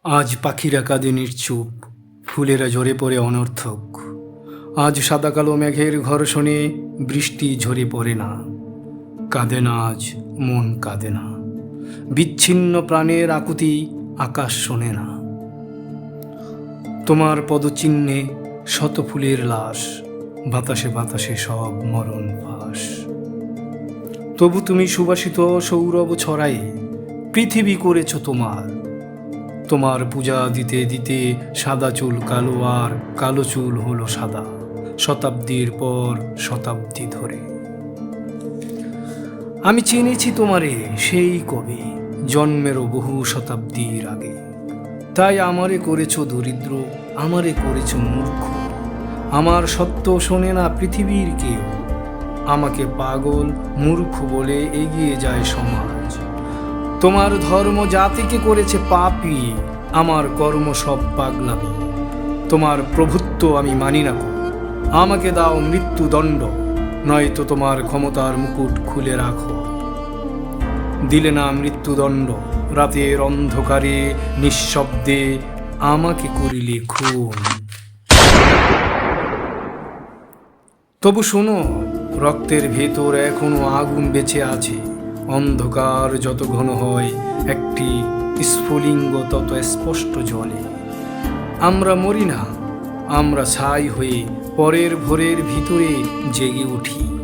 আজ পাখিরা কাঁদে নির্চুপ, ফুলেরা ঝরে পড়ে অনর্থক। আজ সাদা কালো মেঘের ঘর্ষণে বৃষ্টি ঝরে পড়ে না। কাঁদে না আজ, মন কাঁদে না। বিচ্ছিন্ন প্রাণের আকুতি আকাশ শোনে না। তোমার পদচিহ্নে শত ফুলের লাশ, বাতাসে বাতাসে সব মরণ ফাঁস। তবু তুমি সুবাসিত সৌরভ ছড়াই পৃথিবী করেছ তোমার। তোমার পূজা দিতে দিতে সাদা চুল কালো, আর কালো চুল হলো সাদা, শতাব্দীর পর শতাব্দী ধরে। আমি চিনেছি তোমারে সেই কবে, জন্মেরও বহু শতাব্দীর আগে। তাই আমারে করেছ দরিদ্র, আমারে করেছ মূর্খ। আমার সত্য শোনে না পৃথিবীর কেউ। আমাকে পাগল মূর্খ বলে এগিয়ে যায় সমাজ। তোমার ধর্ম জাতিকে করেছে পাপী, আমার কর্ম সব পাগলামি। তোমার প্রভুত্ব আমি মানি না কো, আমাকে দাও মৃত্যুদণ্ড, নয়তো তোমার ক্ষমতার মুকুট খুলে রাখো। দিলে না মৃত্যুদণ্ড, রাতের অন্ধকারে নিঃশব্দে আমাকে করিলে খুন। তবু শোনো, রক্তের ভেতর এখনো আগুন বেঁচে আছে। অন্ধকার যত ঘন হয়, একটি স্ফুলিঙ্গ তত স্পষ্ট জ্বলে। আমরা মরি না, আমরা ছাই হয়ে পরের ভোরের ভিতরে জেগে উঠি।